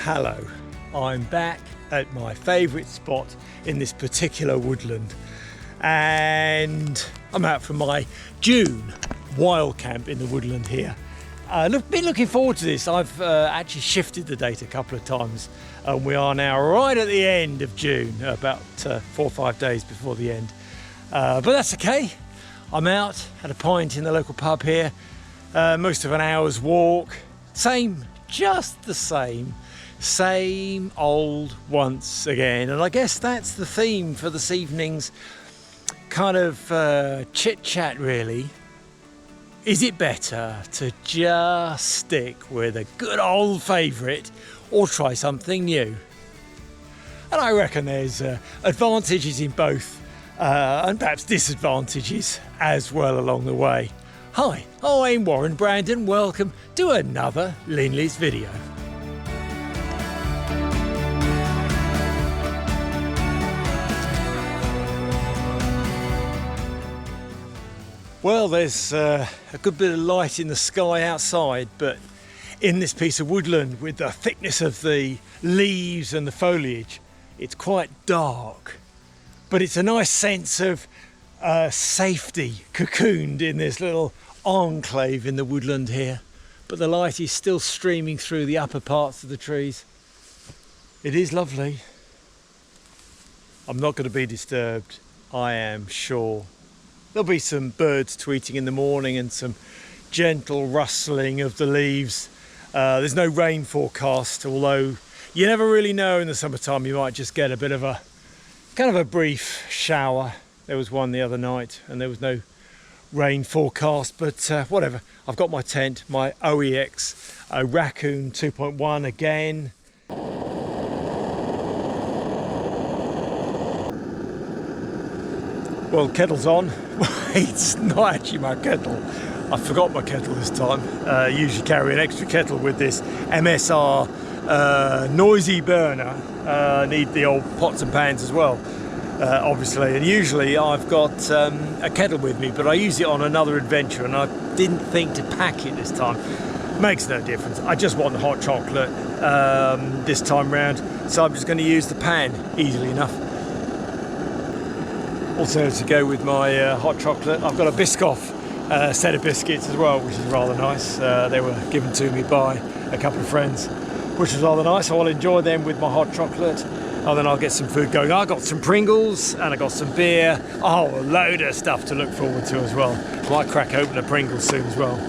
hello. I'm back at my favourite spot in this particular woodland, and I'm out for my June wild camp in the woodland here. Been looking forward to this. I've actually shifted the date a couple of times, and we are now right at the end of June, about 4 or 5 days before the end. But that's okay. I'm out, had a pint in the local pub here, most of an hour's walk. Just the same old once again. And I guess that's the theme for this evening's kind of chit chat really. Is it better to just stick with a good old favourite or try something new? And I reckon there's advantages in both and perhaps disadvantages as well along the way. Hi, I'm Warren Brandon. Welcome to another Linleys video. Well, there's a good bit of light in the sky outside, but in this piece of woodland with the thickness of the leaves and the foliage, it's quite dark. But it's a nice sense of safety, cocooned in this little enclave in the woodland here. But the light is still streaming through the upper parts of the trees. It is lovely. I'm not going to be disturbed, I am sure. There'll be some birds tweeting in the morning and some gentle rustling of the leaves. There's no rain forecast, although you never really know in the summertime. You might just get a bit of a kind of a brief shower. There was one the other night and there was no rain forecast, but whatever. I've got my tent, my OEX Raccoon 2.1 again. Well, kettle's on. It's not actually my kettle. I forgot my kettle this time. Usually carry an extra kettle with this MSR noisy burner. Need the old pots and pans as well, obviously. And usually I've got a kettle with me, but I use it on another adventure and I didn't think to pack it this time. Makes no difference. I just want the hot chocolate this time round, so I'm just going to use the pan easily enough. Also, to go with my hot chocolate, I've got a Biscoff set of biscuits as well, which is rather nice. They were given to me by a couple of friends, which was rather nice. So I'll enjoy them with my hot chocolate, and then I'll get some food going. I got some Pringles and I got some beer. Oh, a load of stuff to look forward to as well. Might crack open a Pringles soon as well.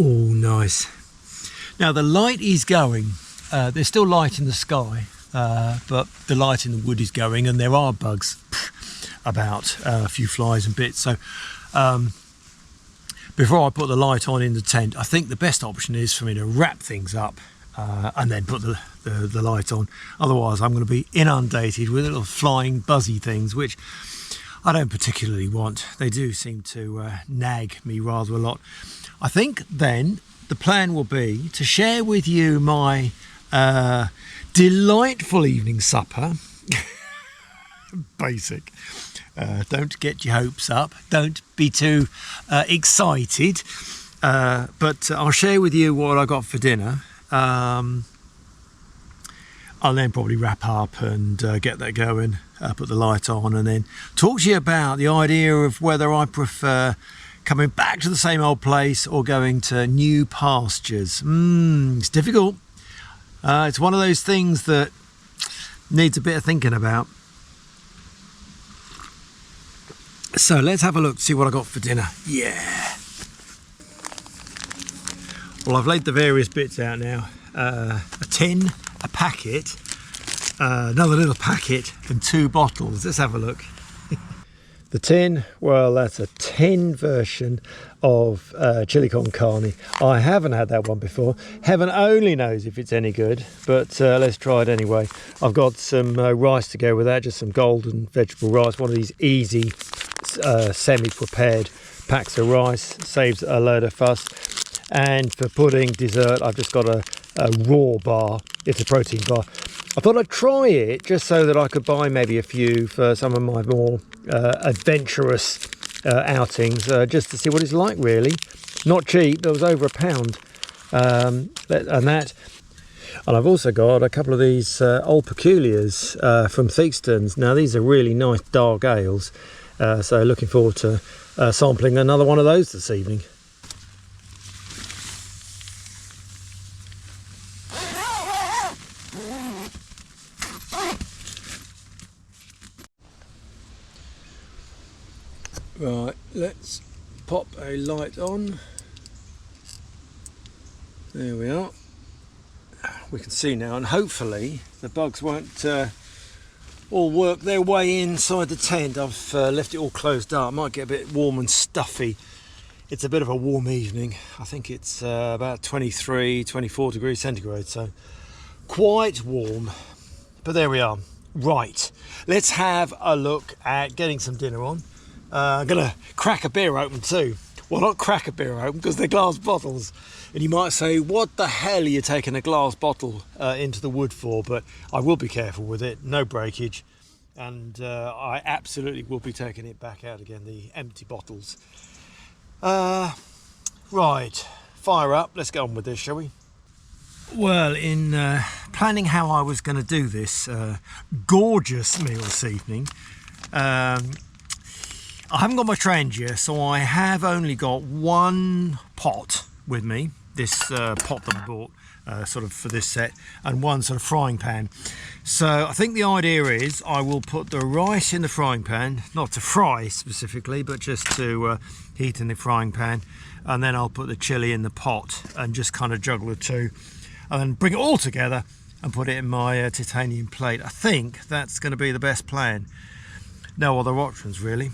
Oh, nice. Now the light is going. There's still light in the sky, but the light in the wood is going, and there are bugs about, a few flies and bits. So before I put the light on in the tent, I think the best option is for me to wrap things up and then put the light on. Otherwise I'm going to be inundated with little flying buzzy things, which I don't particularly want. They do seem to nag me rather a lot. I think then the plan will be to share with you my delightful evening supper. Basic. Don't get your hopes up. Don't be too excited. But I'll share with you what I got for dinner. I'll then probably wrap up and get that going, put the light on, and then talk to you about the idea of whether I prefer coming back to the same old place or going to new pastures. It's difficult. It's one of those things that needs a bit of thinking about. So let's have a look, see what I got for dinner. Yeah. Well, I've laid the various bits out now. A tin, a packet, another little packet and 2 bottles. Let's have a look. The tin, well, that's a tin version of chili con carne. I haven't had that one before. Heaven only knows if it's any good, but let's try it anyway. I've got some rice to go with that, just some golden vegetable rice, one of these easy semi-prepared packs of rice, saves a load of fuss. And for pudding dessert, I've just got a raw bar. It's a protein bar. I thought I'd try it just so that I could buy maybe a few for some of my more adventurous outings, just to see what it's like, really. Not cheap, there was over £1 and that. And I've also got a couple of these Old Peculiars from Theakston's. Now these are really nice dark ales, so looking forward to sampling another one of those this evening. Right, let's pop a light on. There we are. We can see now, and hopefully the bugs won't all work their way inside the tent. I've left it all closed up. It might get a bit warm and stuffy. It's a bit of a warm evening. I think it's about 23, 24 degrees centigrade, so quite warm. But there we are. Right, let's have a look at getting some dinner on. I'm gonna crack a beer open too. Well, not crack a beer open because they're glass bottles. And you might say, what the hell are you taking a glass bottle into the wood for? But I will be careful with it, no breakage. And I absolutely will be taking it back out again, the empty bottles. Right, fire up, let's get on with this, shall we? Well, in planning how I was going to do this gorgeous meal this evening, I haven't got my train gear, so I have only got one pot with me, this pot that I bought sort of for this set, and one sort of frying pan. So I think the idea is I will put the rice in the frying pan, not to fry specifically, but just to heat in the frying pan, and then I'll put the chili in the pot and just kind of juggle the two, and then bring it all together and put it in my titanium plate. I think that's going to be the best plan. No other options really.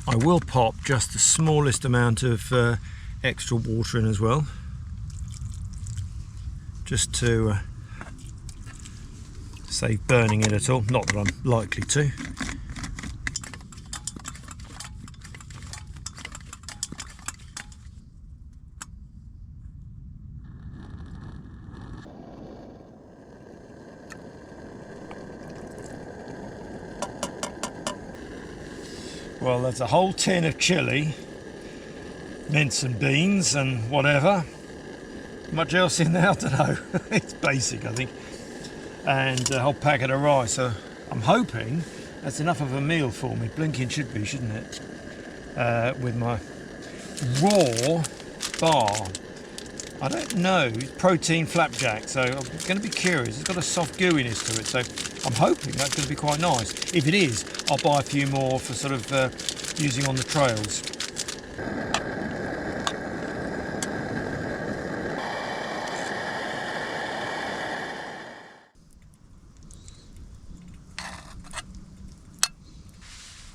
I will pop just the smallest amount of extra water in as well, just to save burning it at all, not that I'm likely to. Well, there's a whole tin of chili, mince and beans and whatever. Much else in there? I don't know. It's basic, I think. And a whole packet of rice. So I'm hoping that's enough of a meal for me. Blinking should be, shouldn't it? With my raw bar. I don't know. It's protein flapjack, so I'm going to be curious. It's got a soft gooiness to it, so I'm hoping that's going to be quite nice. If it is, I'll buy a few more for sort of using on the trails.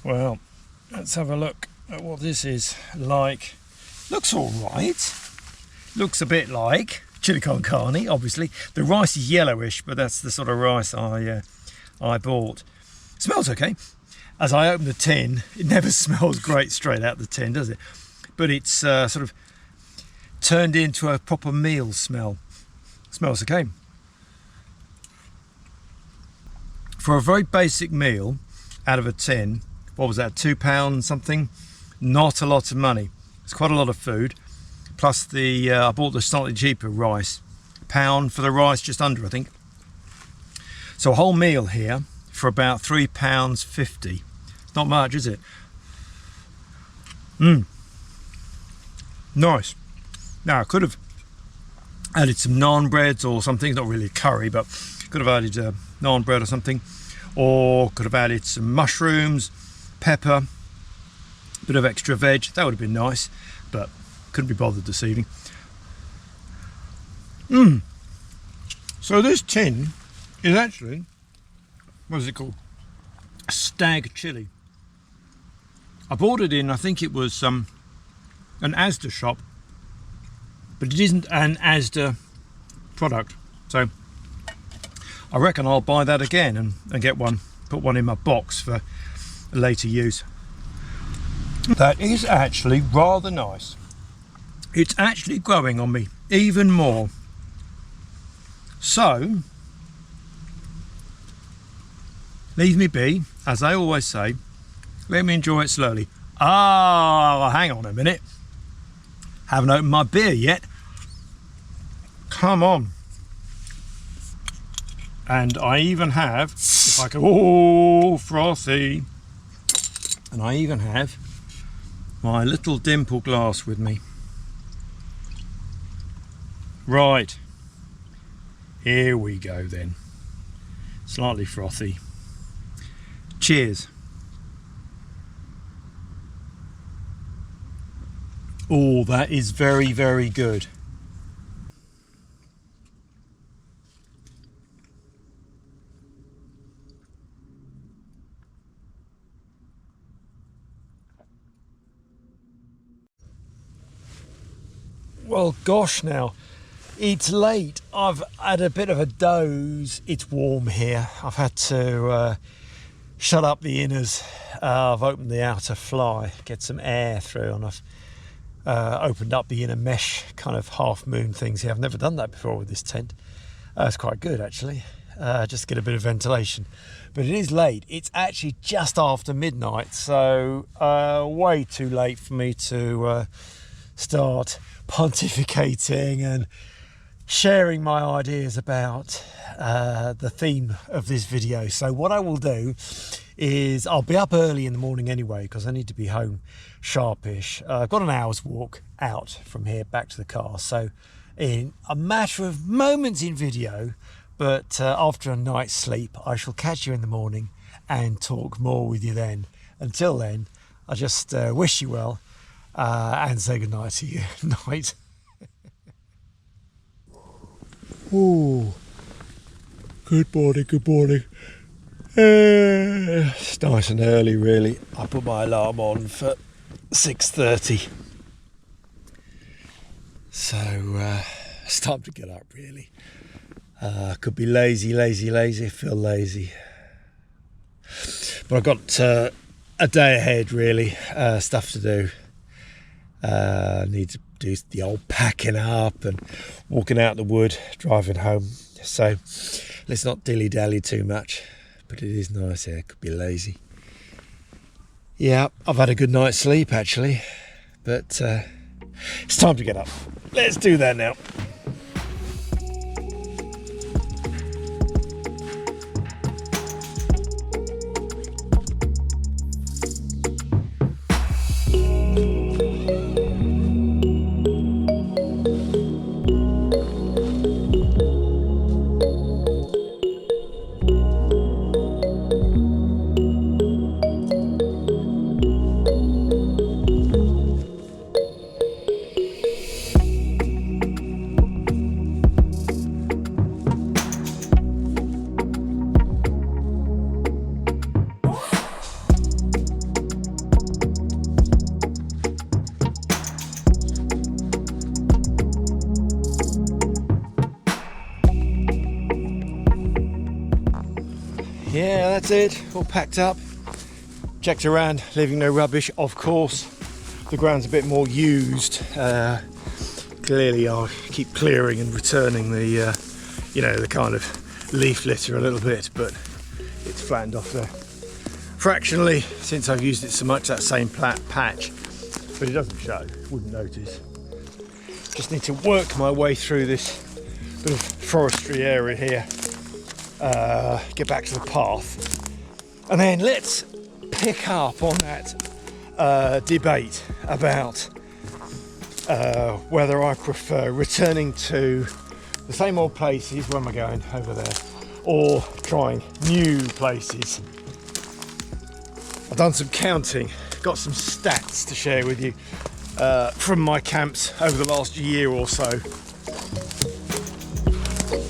Well, let's have a look at what this is like. Looks all right. Looks a bit like chili con carne, obviously. The rice is yellowish, but that's the sort of rice I bought. Smells okay. As I open the tin, it never smells great straight out the tin, does it? But it's sort of turned into a proper meal smell. Smells okay. For a very basic meal out of a tin, what was that, £2 something? Not a lot of money. It's quite a lot of food. Plus I bought the slightly cheaper rice. £1 for the rice, just under, I think. So a whole meal here for about £3.50. Not much, is it? Nice. Now I could have added some naan breads or something. Not really curry, but could have added naan bread or something. Or could have added some mushrooms, pepper, a bit of extra veg. That would have been nice, but couldn't be bothered this evening. So this tin is actually, what is it called? Stag chili. I bought it in, I think it was an Asda shop, but it isn't an Asda product. So I reckon I'll buy that again and get one, put one in my box for later use. That is actually rather nice. It's actually growing on me even more. So leave me be, as I always say. Let me enjoy it slowly. Hang on a minute. Haven't opened my beer yet. Come on. And I even have, if I can, oh, frothy. And I even have my little dimple glass with me. Right. Here we go then. Slightly frothy. Cheers. Oh, that is very, very good. Well, gosh, now it's late. I've had a bit of a doze. It's warm here. I've had to shut up the inners. I've opened the outer fly, get some air through, and I've opened up the inner mesh kind of half moon things here. I've never done that before with this tent. It's quite good actually, just to get a bit of ventilation. But it is late. It's actually just after midnight, so way too late for me to start pontificating and sharing my ideas about the theme of this video. So what I will do is I'll be up early in the morning anyway, because I need to be home sharpish. I've got an hour's walk out from here back to the car, so in a matter of moments in video, but after a night's sleep I shall catch you in the morning and talk more with you then. Until then, I just wish you well and say goodnight to you. Night. Oh, good morning, good morning. It's nice and early really. I put my alarm on for 6:30. So it's time to get up really. Could be lazy, feel lazy. But I've got a day ahead really, stuff to do. Need to do the old packing up and walking out the wood, driving home. So let's not dilly-dally too much. But it is nice here, could be lazy. Yeah, I've had a good night's sleep actually. But it's time to get up. Let's do that now. Yeah, that's it, all packed up, checked around, leaving no rubbish. Of course, the ground's a bit more used. Clearly I'll keep clearing and returning the, you know, the kind of leaf litter a little bit, but it's flattened off there. Fractionally, since I've used it so much, that same patch, but it doesn't show, wouldn't notice. Just need to work my way through this bit of forestry area here. Get back to the path, and then let's pick up on that debate about whether I prefer returning to the same old places. Where am I going? Over there. Or trying new places. I've done some counting, got some stats to share with you from my camps over the last year or so. It's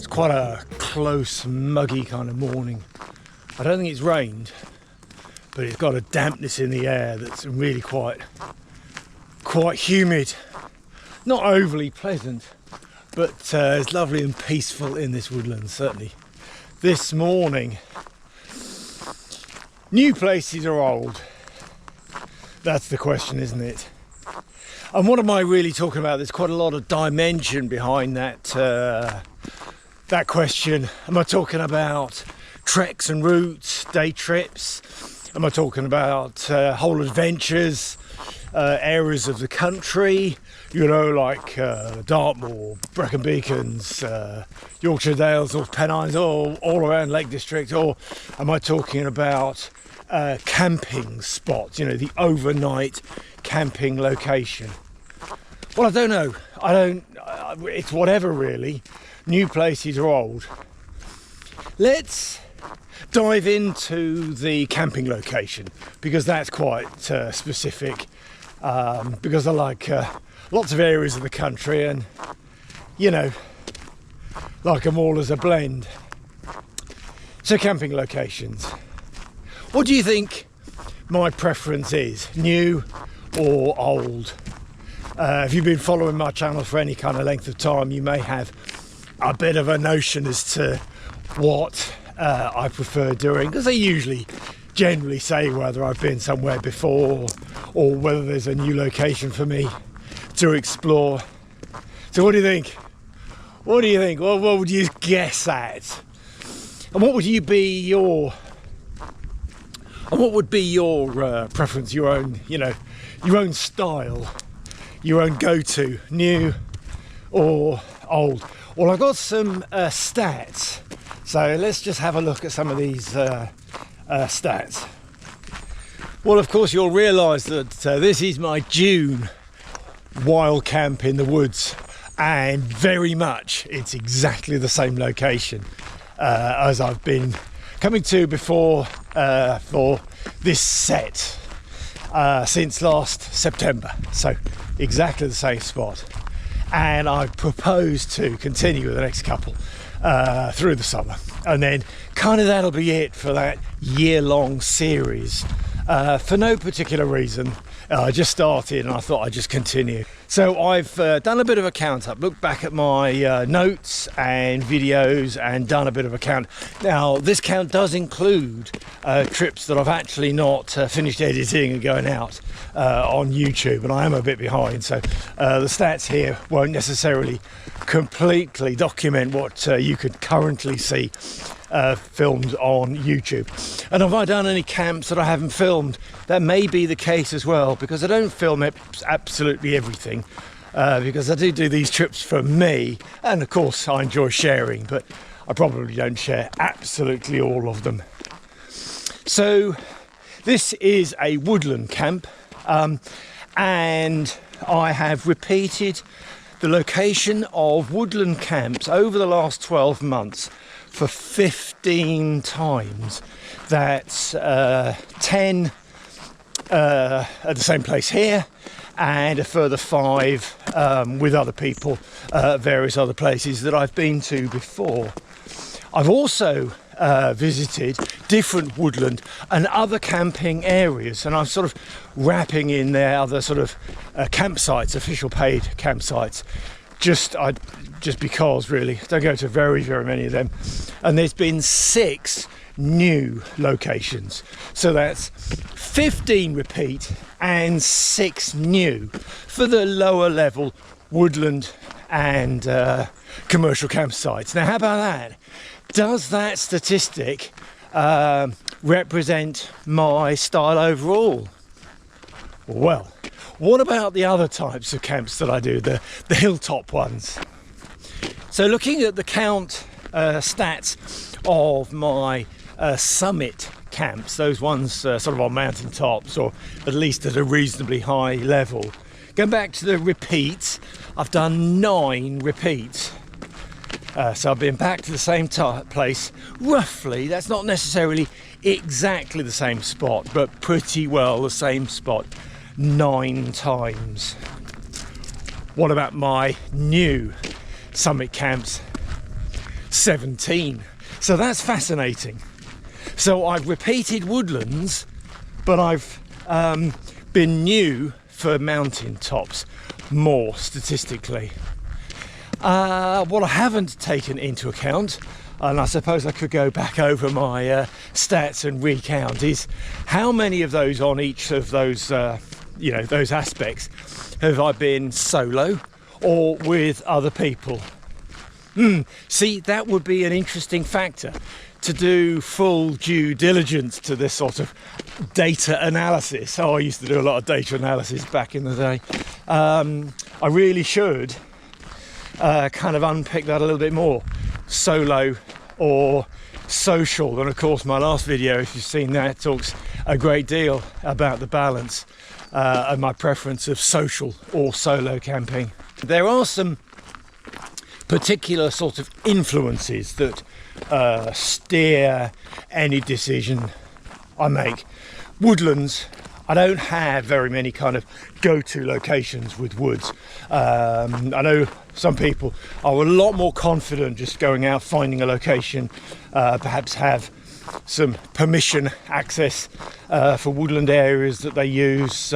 quite a close, muggy kind of morning. I don't think it's rained, but it's got a dampness in the air that's really quite humid. Not overly pleasant, but it's lovely and peaceful in this woodland, certainly. This morning, new places are old. That's the question, isn't it? And what am I really talking about? There's quite a lot of dimension behind that that question. Am I talking about treks and routes, day trips? Am I talking about whole adventures, areas of the country, you know, like Dartmoor, Brecon Beacons, Yorkshire Dales, North Pennines, all around Lake District? Or am I talking about camping spots, you know, the overnight camping location? Well, I don't know. It's whatever, really. New places are old. Let's dive into the camping location, because that's quite specific, because I like lots of areas of the country, and you know, like them all as a blend. So camping locations, what do you think my preference is, new or old? If you've been following my channel for any kind of length of time, you may have a bit of a notion as to what I prefer doing, because they generally say whether I've been somewhere before or whether there's a new location for me to explore. So what do you think? What do you think? What would you guess at? And what would be your preference, your own, you know, your own style, your own go-to, new or old? Well, I've got some stats, so let's just have a look at some of these stats. Well, of course, you'll realise that this is my June wild camp in the woods, and very much it's exactly the same location as I've been coming to before for this set since last September. So exactly the same spot. And I propose to continue with the next couple through the summer, and then kind of that'll be it for that year-long series. For no particular reason, I just started and I thought I'd just continue. So I've done a bit of a count up, looked back at my notes and videos and done a bit of a count. Now this count does include trips that I've actually not finished editing and going out on YouTube, and I am a bit behind, so the stats here won't necessarily completely document what you could currently see filmed on YouTube. And have I done any camps that I haven't filmed? That may be the case as well, because I don't film absolutely everything, because I do these trips for me, and of course I enjoy sharing, but I probably don't share absolutely all of them. So this is a woodland camp, and I have repeated the location of woodland camps over the last 12 months for 15 times. That's 10 at the same place here, and a further 5 with other people at various other places that I've been to before. I've also visited different woodland and other camping areas, and I'm sort of wrapping in there other sort of campsites, official paid campsites, just because really don't go to very many of them. And there's been 6 new locations, so that's 15 repeat and 6 new for the lower level woodland and commercial campsites. Now how about that? Does that statistic represent my style overall? Well, what about the other types of camps that I do, the hilltop ones? So looking at the count stats of my summit camps, those ones sort of on mountain tops, or at least at a reasonably high level. Going back to the repeats, I've done 9 repeats. So I've been back to the same place, roughly. That's not necessarily exactly the same spot, but pretty well the same spot 9 times. What about my new summit camps? 17. So that's fascinating. So I've repeated woodlands, but I've been new for mountain tops more statistically. What I haven't taken into account, and I suppose I could go back over my stats and recount, is how many of those on each of those those aspects have I been solo or with other people. See, that would be an interesting factor to do full due diligence to this sort of data analysis. I used to do a lot of data analysis back in the day. I really should kind of unpick that a little bit more, solo or social. And of course my last video, if you've seen that, talks a great deal about the balance and my preference of social or solo camping. There are some particular sort of influences that steer any decision I make. Woodlands, I don't have very many kind of go-to locations with woods. I know some people are a lot more confident just going out, finding a location, perhaps have some permission access for woodland areas that they use,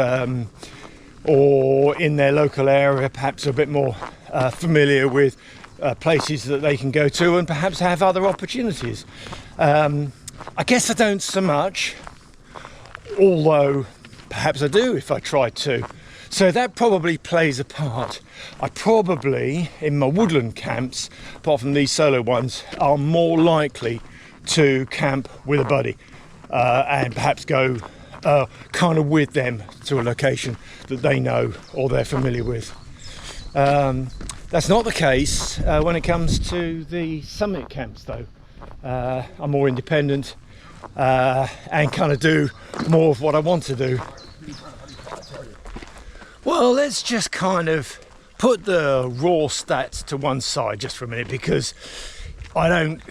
or in their local area perhaps a bit more familiar with places that they can go to and perhaps have other opportunities. I guess I don't so much, although perhaps I do if I tried to. So that probably plays a part. I probably, in my woodland camps, apart from these solo ones, are more likely to camp with a buddy and perhaps go kind of with them to a location that they know or they're familiar with. That's not the case when it comes to the summit camps though. I'm more independent and kind of do more of what I want to do. Well, let's just kind of put the raw stats to one side just for a minute, because I don't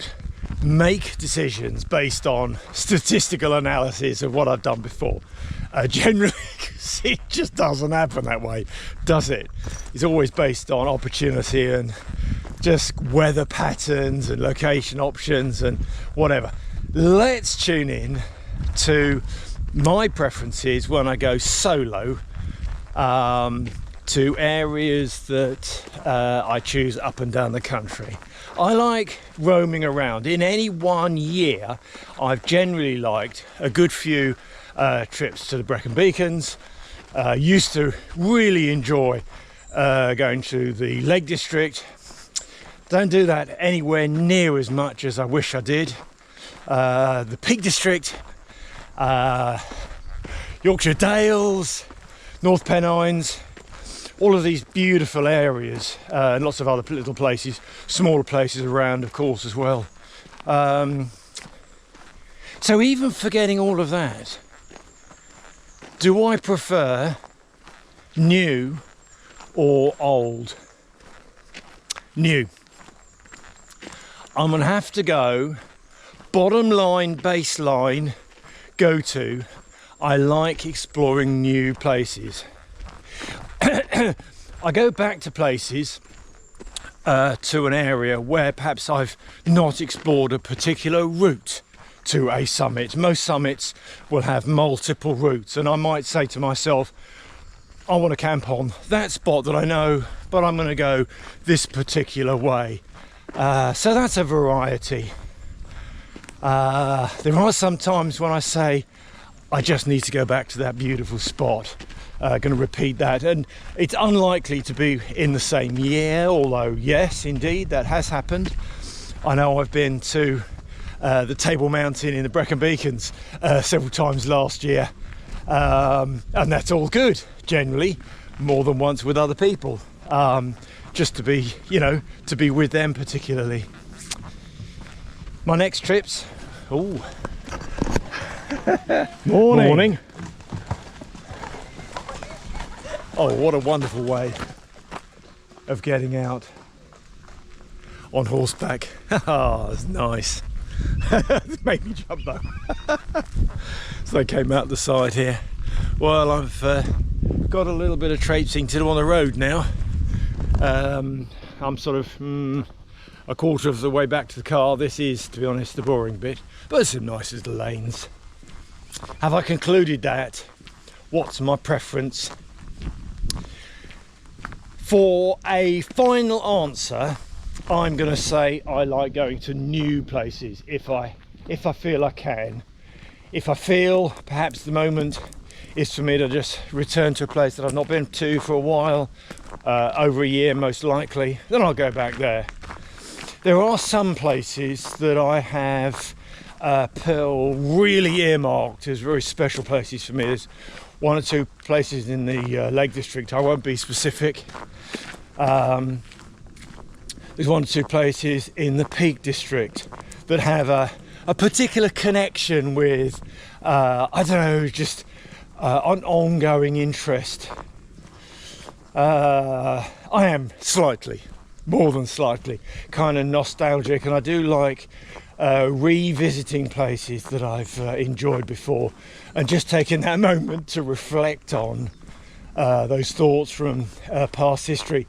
make decisions based on statistical analysis of what I've done before. Generally, it just doesn't happen that way, does it? It's always based on opportunity and just weather patterns and location options and whatever. Let's tune in to my preferences when I go solo to areas that I choose up and down the country. I like roaming around. In any one year, I've generally liked a good few trips to the Brecon Beacons. Used to really enjoy going to the Lake District. Don't do that anywhere near as much as I wish I did. The Peak District, Yorkshire Dales, North Pennines, all of these beautiful areas, and lots of other little places, smaller places around, of course, as well. So even forgetting all of that, do I prefer new or old? New. I'm gonna have to go bottom line, baseline, go to. I like exploring new places. I go back to places, to an area where perhaps I've not explored a particular route to a summit. Most summits will have multiple routes, and I might say to myself, I want to camp on that spot that I know, but I'm going to go this particular way. So that's a variety. There are some times when I say I just need to go back to that beautiful spot. Going to repeat that, and it's unlikely to be in the same year, although yes, indeed, that has happened. I know I've been to the Table Mountain in the Brecon Beacons several times last year, and that's all good, generally, more than once with other people, just to be, to be with them particularly. My next trips, Morning. Oh, what a wonderful way of getting out. on horseback. Oh, it's nice. It made me jump though. So they came out the side here. Well, I've got a little bit of traipsing to do on the road now. I'm sort of a quarter of the way back to the car. This is, to be honest, the boring bit, but there's some nice little lanes. Have I concluded that? What's my preference? For a final answer, I'm going to say I like going to new places if I feel I can. If I feel perhaps the moment is for me to just return to a place that I've not been to for a while, over a year most likely, then I'll go back there. There are some places that I have really earmarked as very special places for me. There's one or two places in the Lake District, I won't be specific. There's one or two places in the Peak District that have a particular connection with, I don't know, just an ongoing interest. I am slightly, more than slightly, kind of nostalgic, and I do like revisiting places that I've enjoyed before and just taking that moment to reflect on those thoughts from past history.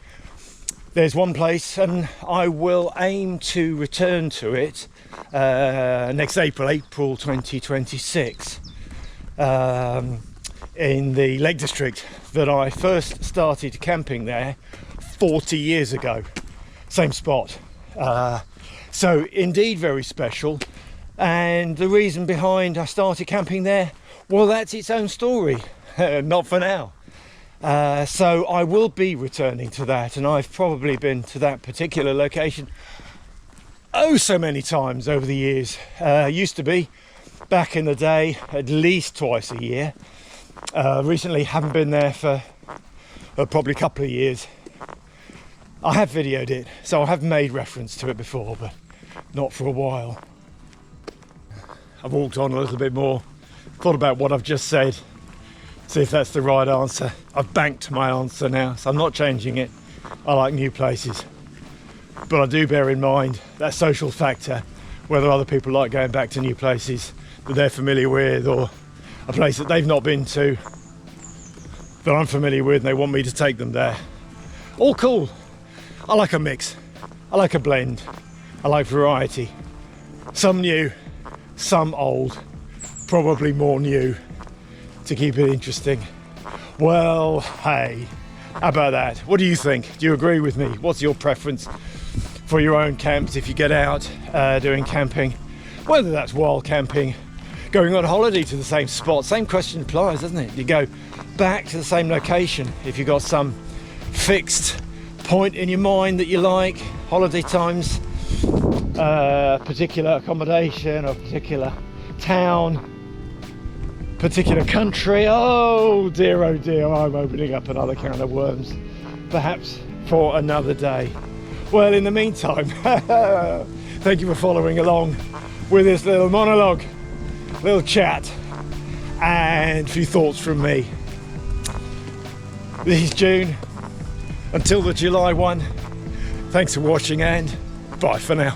There's one place, and I will aim to return to it next April 2026, in the Lake District, that I first started camping there 40 years ago. Same spot. So indeed very special. And the reason behind I started camping there, well, that's its own story. Not for now. So I will be returning to that, and I've probably been to that particular location so many times over the years. Used to be, back in the day, at least twice a year. Recently haven't been there for probably a couple of years. I have videoed it, so I have made reference to it before, but not for a while. I've walked on a little bit more, thought about what I've just said, see if that's the right answer. I've banked my answer now, so I'm not changing it. I like new places, but I do bear in mind that social factor, whether other people like going back to new places that they're familiar with, or a place that they've not been to that I'm familiar with and they want me to take them there. All cool. I like a mix, I like a blend, I like variety. Some new, some old, probably more new to keep it interesting. Well, hey, how about that? What do you think? Do you agree with me? What's your preference for your own camps if you get out doing camping? Whether that's wild camping, going on holiday to the same spot, same question applies, doesn't it? You go back to the same location if you've got some fixed point in your mind that you like, holiday times, particular accommodation or particular town, particular country. Oh dear, I'm opening up another can of worms, perhaps for another day. Well, in the meantime, thank you for following along with this little monologue, little chat, and a few thoughts from me. This is June. Until the July one, thanks for watching and bye for now.